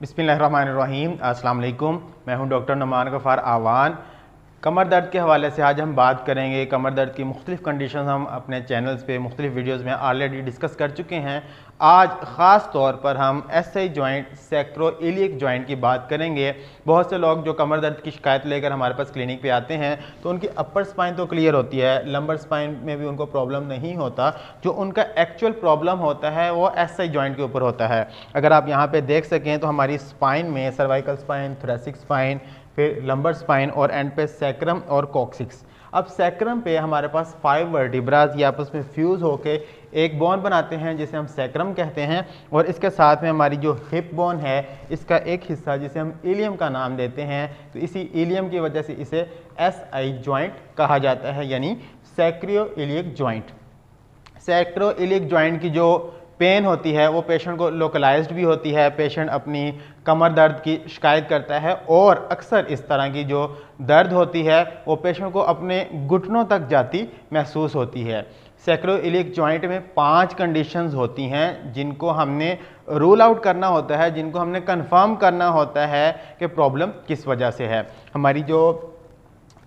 बिस्मिल्लाहिर्रहमानिर्रहीम। अस्सलाम वालेकुम। मैं हूं डॉक्टर नुमान गफ़ार आवान। कमर दर्द के हवाले से आज हम बात करेंगे। कमर दर्द की मुख्तलिफ़ कंडीशन हम अपने चैनल्स पे मुख्तलिफ़ वीडियोज़ में ऑलरेडी डिस्कस कर चुके हैं। आज ख़ास तौर पर हम एसआई जॉइंट, सैक्रोइलियक जॉइंट की बात करेंगे। बहुत से लोग जो कमर दर्द की शिकायत लेकर हमारे पास क्लिनिक पे आते हैं तो उनकी अपर स्पाइन तो क्लियर होती है, लंबर स्पाइन में भी उनको प्रॉब्लम नहीं होता। जो उनका एक्चुअल प्रॉब्लम होता है वो एसआई जॉइंट के ऊपर होता है। अगर आप यहाँ पे देख सकें तो हमारी स्पाइन में सर्वाइकल स्पाइन, थोरैसिक स्पाइन, फिर लंबर स्पाइन और एंड पे सैक्रम और कॉक्सिक्स। अब सैक्रम पे हमारे पास 5 वर्टिब्रास ये आपस में फ्यूज़ होके एक बोन बनाते हैं जिसे हम सैक्रम कहते हैं, और इसके साथ में हमारी जो हिप बोन है इसका एक हिस्सा जिसे हम इलियम का नाम देते हैं। तो इसी इलियम की वजह से इसे एसआई जॉइंट कहा जाता है, यानी सैक्रोइलियक जॉइंट। सैक्रोइलियक जॉइंट की जो पेन होती है वो पेशेंट को लोकलाइज्ड भी होती है। पेशेंट अपनी कमर दर्द की शिकायत करता है और अक्सर इस तरह की जो दर्द होती है वो पेशेंट को अपने घुटनों तक जाती महसूस होती है। सैक्रोइलियक जॉइंट में 5 कंडीशंस होती हैं जिनको हमने रूल आउट करना होता है, जिनको हमने कंफर्म करना होता है कि प्रॉब्लम किस वजह से है। हमारी जो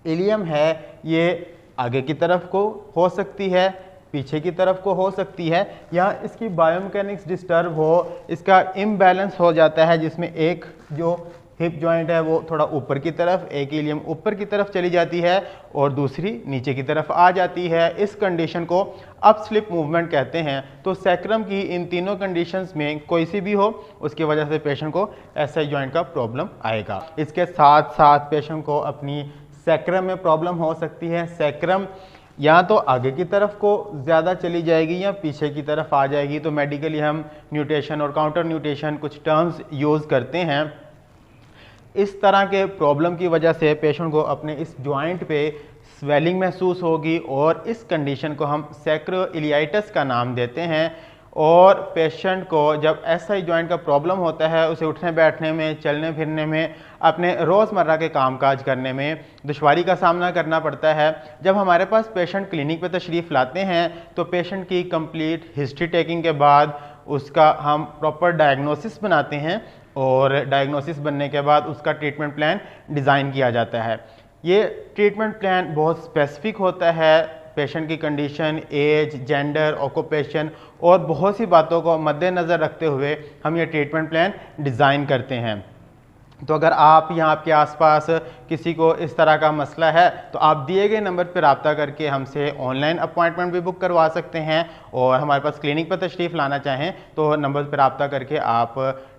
इलियम है ये आगे की तरफ को हो सकती है, पीछे की तरफ को हो सकती है, या इसकी बायोमैकेनिक्स डिस्टर्ब हो, इसका इम्बैलेंस हो जाता है जिसमें एक जो हिप जॉइंट है वो थोड़ा ऊपर की तरफ, एक इलियम ऊपर की तरफ चली जाती है और दूसरी नीचे की तरफ आ जाती है। इस कंडीशन को अप स्लिप मूवमेंट कहते हैं। तो सैक्रम की इन तीनों कंडीशंस में कोई सी भी हो उसकी वजह से पेशेंट को एसआई जॉइंट का प्रॉब्लम आएगा। इसके साथ साथ पेशेंट को अपनी सैक्रम में प्रॉब्लम हो सकती है। सैक्रम या तो आगे की तरफ को ज़्यादा चली जाएगी या पीछे की तरफ आ जाएगी। तो मेडिकली हम न्यूटेशन और काउंटर न्यूटेशन कुछ टर्म्स यूज़ करते हैं। इस तरह के प्रॉब्लम की वजह से पेशेंट को अपने इस जॉइंट पे स्वेलिंग महसूस होगी और इस कंडीशन को हम सैक्रोइलियाइटिस का नाम देते हैं। और पेशेंट को जब एसआई जॉइंट का प्रॉब्लम होता है उसे उठने बैठने में, चलने फिरने में, अपने रोज़मर्रा के कामकाज करने में दुश्वारी का सामना करना पड़ता है। जब हमारे पास पेशेंट क्लिनिक पे तशरीफ़ लाते हैं तो पेशेंट की कंप्लीट हिस्ट्री टेकिंग के बाद उसका हम प्रॉपर डायग्नोसिस बनाते हैं और डायग्नोसिस बनने के बाद उसका ट्रीटमेंट प्लान डिज़ाइन किया जाता है। ये ट्रीटमेंट प्लान बहुत स्पेसिफिक होता है। पेशेंट की कंडीशन, एज, जेंडर, ऑक्यूपेशन और बहुत सी बातों को मद्देनज़र रखते हुए हम ये ट्रीटमेंट प्लान डिज़ाइन करते हैं। तो अगर आप यहाँ आपके आसपास किसी को इस तरह का मसला है तो आप दिए गए नंबर पर रब्ता करके हमसे ऑनलाइन अपॉइंटमेंट भी बुक करवा सकते हैं, और हमारे पास क्लिनिक पर तशरीफ़ लाना चाहें तो नंबर पर रब्ता करके आप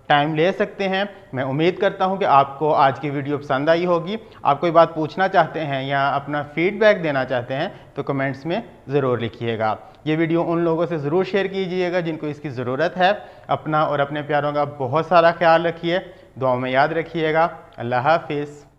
टाइम ले सकते हैं। मैं उम्मीद करता हूं कि आपको आज की वीडियो पसंद आई होगी। आप कोई बात पूछना चाहते हैं या अपना फीडबैक देना चाहते हैं तो कमेंट्स में ज़रूर लिखिएगा। ये वीडियो उन लोगों से ज़रूर शेयर कीजिएगा जिनको इसकी ज़रूरत है। अपना और अपने प्यारों का बहुत सारा ख्याल रखिए, दुआओं में याद रखिएगा। अल्लाह हाफिज़।